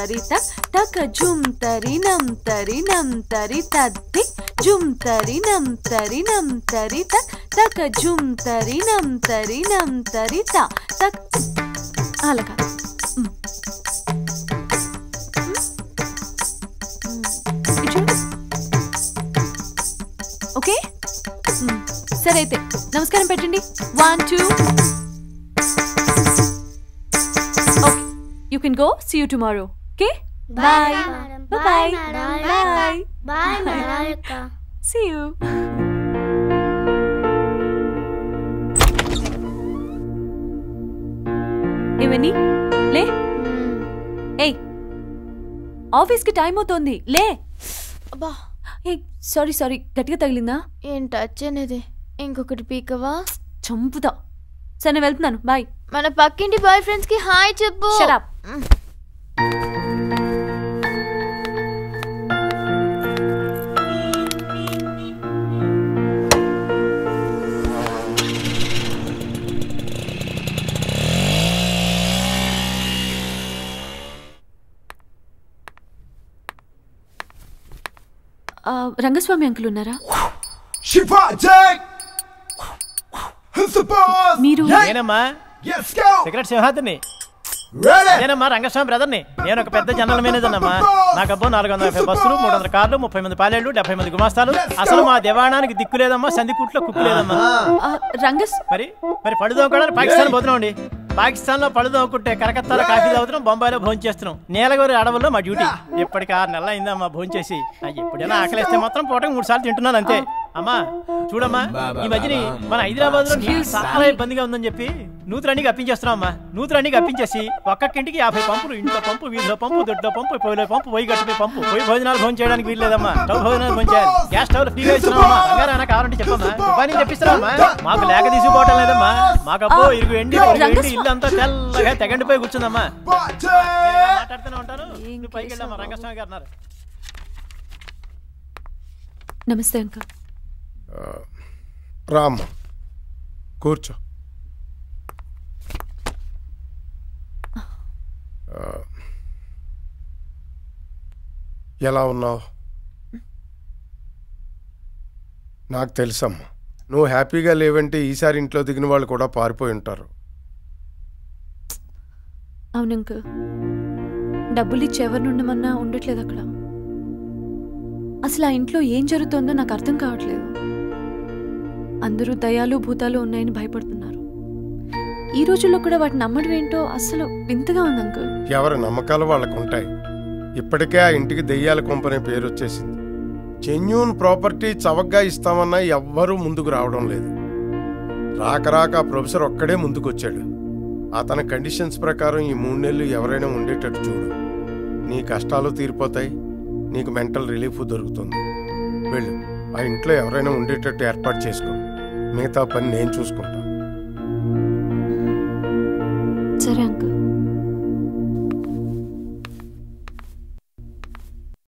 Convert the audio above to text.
తరి తక్ తక జుమ్ తరి నం తరి తద్ది జుమ్ తరి నం తరి తక్ తక జుమ్ తరి నం తరి త తక్ అలాగా ఓకే సరే అయితే నమస్కారం పెట్టండి 1 2 okay you can go see you tomorrow okay bye bye bye bye Malaika see you ఏమని లే ఏయ్ ఆఫీస్కి టైం అవుతోంది లే అబ్బా ఏ సారీ గట్టిగా తగిలిందా ఏం టచ్ అనేది ఇంకొకటి పీకవా చంపుతా సరే నేను వెళ్తున్నాను బాయ్ మన పక్కింటి బాయ్ ఫ్రెండ్స్ కి హాయ్ చెప్పు షట్ అప్ రంగస్వామి అంకుల్ ఉన్నారా మీరు సిగరెట్ సింహాద్రిని నేనమ్మా రంగస్వామి బ్రదర్ని నేను ఒక పెద్ద జనరల్ మేనేజర్ అమ్మా నాకబ్బో 450 బస్సులు 300 కార్లు 30 మంది పాలేళ్ళు 70 మంది గుమాస్తాలు అసలు మా దేవాణానికి దిక్కు లేదమ్మా సంధికుట్లో కుక్కు లేదమ్మా మరి పడుదోకోవడానికి పాకిస్తాన్ పోతున్నాం అండి పాకిస్తాన్ లో పడుదోకుంటే కలకత్తాలో కాఫీ తాగుతున్నాం బొంబాయిలో భోజనం చేస్తున్నాం నీలగిరి అడవుల్లో మా డ్యూటీ ఇప్పటికి 6 నెలలు అయిందమ్మా భోజనం చేసి ఎప్పుడైనా ఆకలిస్తే మాత్రం పూటకు 3 సార్లు తింటున్నాను అంతే అమ్మా చూడమ్మా ఈ మధ్యని మన హైదరాబాద్ లో చాలా ఇబ్బందిగా ఉందని చెప్పి నూతులన్నీ అప్పించేస్తున్నాం అమ్మా నూతులన్నీ అప్పించేసి ఒక్కొక్కింటికి 50 పంపులు ఇంట్లో పంపు వీధిలో పంపు దొడ్లో పంపు పొయ్యిలో పంపు పొయ్యి గట్టిపోయి పంపు పొయ్యి భోజనాలు భోజనం చేయడానికి వీల్లేదమ్మా స్టవ్ భోజనాలు భోజనం చేయాలి గ్యాస్ స్టవ్ ఫ్రీగా ఇస్తున్నామమ్మా బంగారా కావాలంటే చెప్పమ్మా ఉపాధి చెప్పిస్తున్నామమ్మా మాకు లేక తీసుకోవటం లేదమ్మా మాకబ్బో ఇరుగు ఎండి ఇల్లు అంతా తెల్లగా తెగండిపోయి కూర్చుందమ్మా మాట్లాడుతూనే ఉంటాను నువ్వు పైకి వెళ్ళమ్మా రంగస్వామి గారు అన్నారు నమస్తే అంకుల్ రామ్ కూర్చో ఎలా ఉన్నావు నాకు తెలుసమ్మా నువ్వు హ్యాపీగా లేవంటే ఈసారి ఇంట్లో దిగిన వాళ్ళు కూడా పారిపోయి ఉంటారు అవును అంకుల్ డబ్బులు ఇచ్చి ఎవరిని ఉండమన్నా ఉండట్లేదు అక్కడ అసలు ఆ ఇంట్లో ఏం జరుగుతుందో నాకు అర్థం కావట్లేదు అందరూ దయాలు భూతాలు ఉన్నాయని భయపడుతున్నారు ఈ రోజుల్లో కూడా వాటిని నమ్మడం ఏంటో అసలు వింతగా ఉంది అంకుల్ ఎవరి నమ్మకాలు వాళ్ళకు ఉంటాయి ఇప్పటికే ఆ ఇంటికి దెయ్యాల కొంపనే పేరు వచ్చేసింది జెన్యూన్ ప్రాపర్టీ చవకగా ఇస్తామన్నా ఎవ్వరూ ముందుకు రావడం లేదు రాక ఆ ప్రొఫెసర్ ఒక్కడే ముందుకు వచ్చాడు అతని కండిషన్స్ ప్రకారం ఈ 3 నెలలు ఎవరైనా ఉండేటట్టు చూడు నీ కష్టాలు తీరిపోతాయి నీకు మెంటల్ రిలీఫ్ దొరుకుతుంది వెళ్ళు ఆ ఇంట్లో ఎవరైనా ఉండేటట్టు ఏర్పాటు చేసుకో మిగతా పని నేను చూసుకుంటా